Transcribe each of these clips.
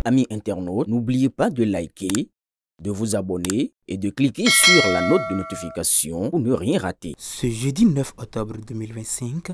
Amis internautes, n'oubliez pas de liker, de vous abonner et de cliquer sur la note de notification pour ne rien rater. Ce jeudi 9 octobre 2025,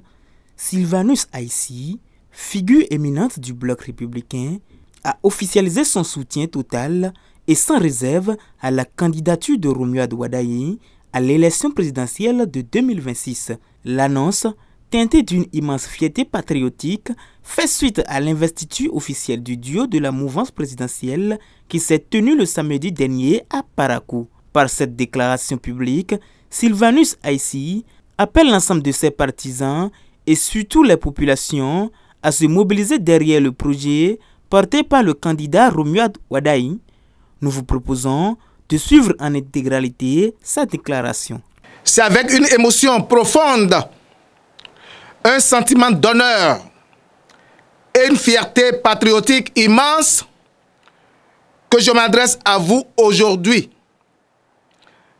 Sylvanus Aissi, figure éminente du bloc républicain, a officialisé son soutien total et sans réserve à la candidature de Romuald Wadaye à l'élection présidentielle de 2026. L'annonce, teintée d'une immense fierté patriotique, fait suite à l'investiture officielle du duo de la mouvance présidentielle qui s'est tenue le samedi dernier à Parakou. Par cette déclaration publique, Sylvanus Aissi appelle l'ensemble de ses partisans et surtout les populations à se mobiliser derrière le projet porté par le candidat Romuald Wadaye. Nous vous proposons de suivre en intégralité sa déclaration. C'est avec une émotion profonde, un sentiment d'honneur et une fierté patriotique immense que je m'adresse à vous aujourd'hui.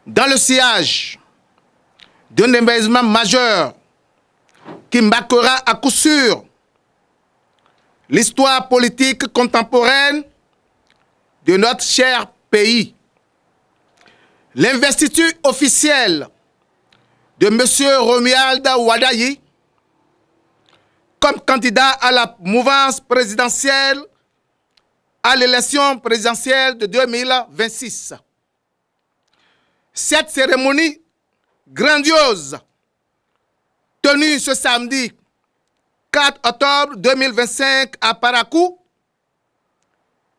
Dans le sillage d'un événement majeur qui marquera à coup sûr l'histoire politique contemporaine de notre cher pays. L'investiture officielle de M. Romuald Wadaye comme candidat à la mouvance présidentielle à l'élection présidentielle de 2026. Cette cérémonie grandiose, tenue ce samedi 4 octobre 2025 à Parakou,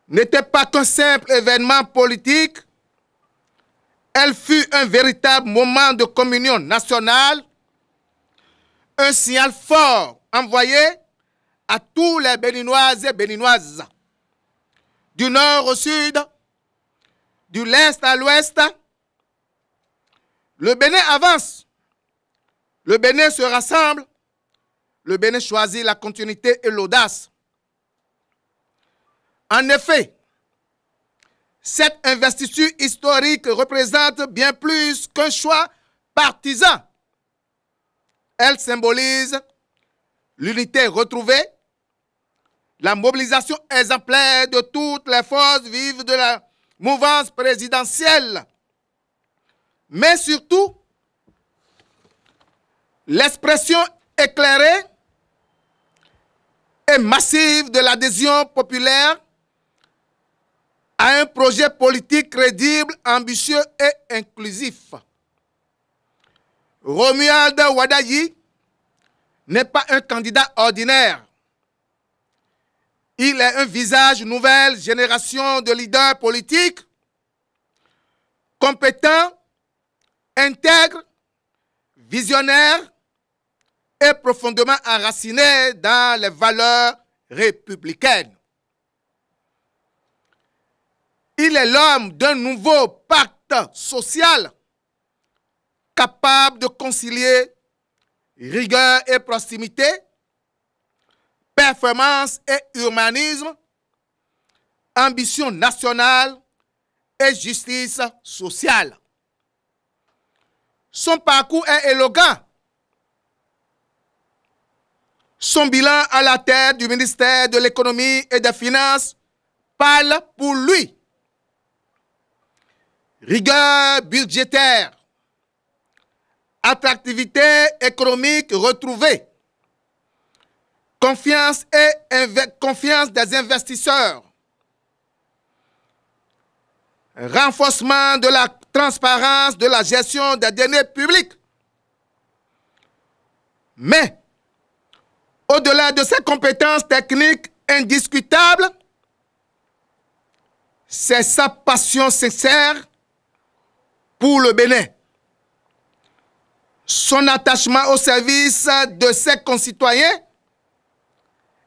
n'était pas qu'un simple événement politique. Elle fut un véritable moment de communion nationale, un signal fort envoyé à tous les Béninoises et Béninoises, du nord au sud, du l'est à l'ouest. Le Bénin avance, le Bénin se rassemble, le Bénin choisit la continuité et l'audace. En effet, cette investiture historique représente bien plus qu'un choix partisan. Elle symbolise l'unité retrouvée, la mobilisation exemplaire de toutes les forces vives de la mouvance présidentielle, mais surtout l'expression éclairée et massive de l'adhésion populaire à un projet politique crédible, ambitieux et inclusif. Romuald Wadaye n'est pas un candidat ordinaire. Il est un visage nouvelle génération de leaders politiques compétents, intègres, visionnaires et profondément enracinés dans les valeurs républicaines. Il est l'homme d'un nouveau pacte social capable de concilier rigueur et proximité, performance et humanisme, ambition nationale et justice sociale. Son parcours est élégant. Son bilan à la tête du ministère de l'Économie et des Finances parle pour lui. Rigueur budgétaire, attractivité économique retrouvée, confiance des investisseurs, renforcement de la transparence de la gestion des deniers publics. Mais, au-delà de ces compétences techniques indiscutables, c'est sa passion sincère pour le Bénin, son attachement au service de ses concitoyens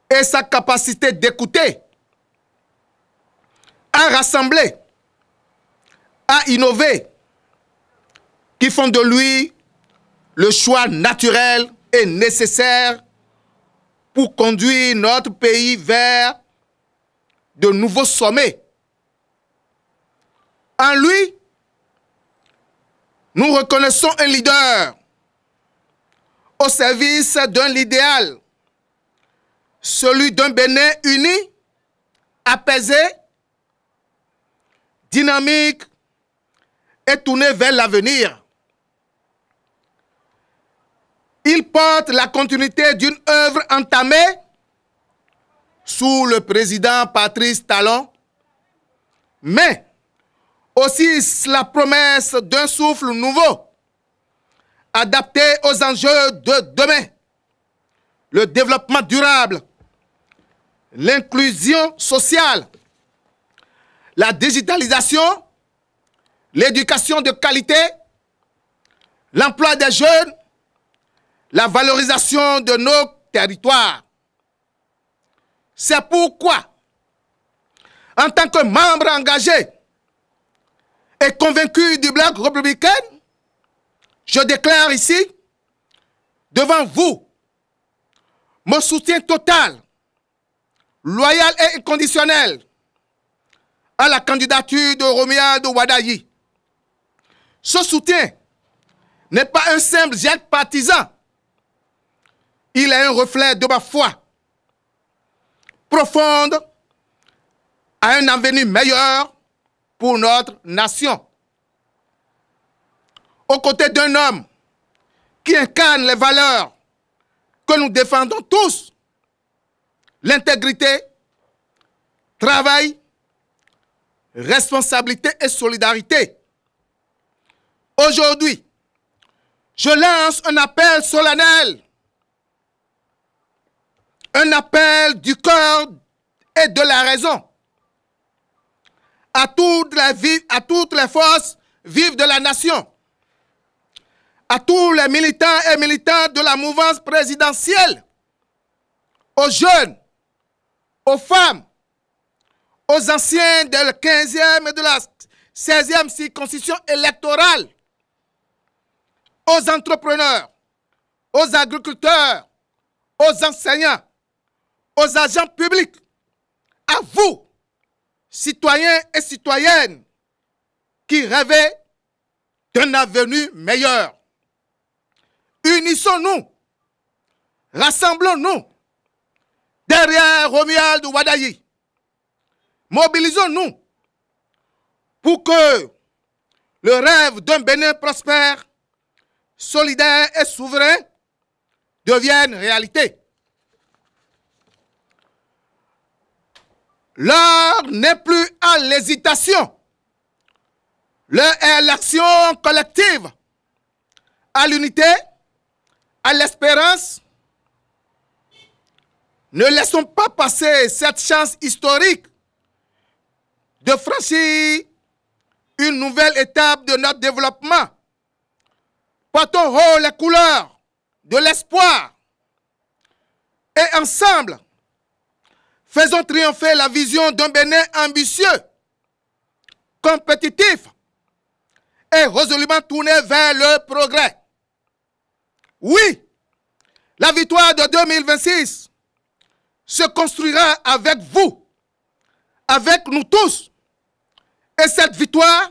et sa capacité d'écouter, à rassembler, à innover, qui font de lui le choix naturel et nécessaire pour conduire notre pays vers de nouveaux sommets. En lui, nous reconnaissons un leader au service d'un idéal, celui d'un Bénin uni apaisée, dynamique et tournée vers l'avenir. Il porte la continuité d'une œuvre entamée sous le président Patrice Talon, mais aussi la promesse d'un souffle nouveau, adapté aux enjeux de demain, le développement durable, l'inclusion sociale, la digitalisation, l'éducation de qualité, l'emploi des jeunes, la valorisation de nos territoires. C'est pourquoi, en tant que membre engagé et convaincu du Bloc républicain, je déclare ici, devant vous, mon soutien total, loyal et inconditionnel à la candidature de Romuald Wadayi. Ce soutien n'est pas un simple geste partisan. Il est un reflet de ma foi profonde à un avenir meilleur pour notre nation. Aux côtés d'un homme qui incarne les valeurs que nous défendons tous, l'intégrité, travail, responsabilité et solidarité. Aujourd'hui, je lance un appel solennel, un appel du cœur et de la raison à toutes les forces vives de la nation, à tous les militants et militantes de la mouvance présidentielle, aux jeunes, aux femmes, aux anciens de la 15e et de la 16e circonscription électorale, aux entrepreneurs, aux agriculteurs, aux enseignants, aux agents publics, à vous, citoyens et citoyennes, qui rêvez d'un avenir meilleur. Unissons-nous, rassemblons-nous derrière Romuald Wadayi. Mobilisons-nous pour que le rêve d'un Bénin prospère, solidaire et souverain devienne réalité. L'heure n'est plus à l'hésitation. L'heure est à l'action collective, à l'unité, à l'espérance. Ne laissons pas passer cette chance historique de franchir une nouvelle étape de notre développement. Portons haut les couleurs de l'espoir et ensemble, faisons triompher la vision d'un Bénin ambitieux, compétitif et résolument tourné vers le progrès. Oui, la victoire de 2026 se construira avec vous, avec nous tous. Et cette victoire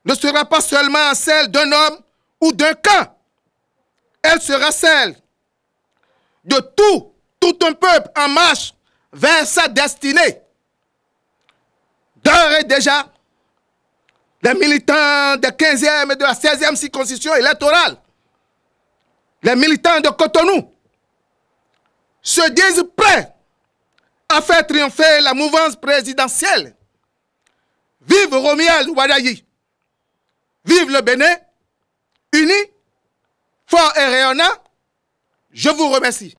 ne sera pas seulement celle d'un homme ou d'un camp. Elle sera celle de tout un peuple en marche vers sa destinée. D'ores et déjà, les militants de 15e et de la 16e circonscription électorale, les militants de Cotonou, se disent prêts à faire triompher la mouvance présidentielle. Vive Romuald Wadayi! Vive le Bénin, uni, fort et rayonnant! Je vous remercie.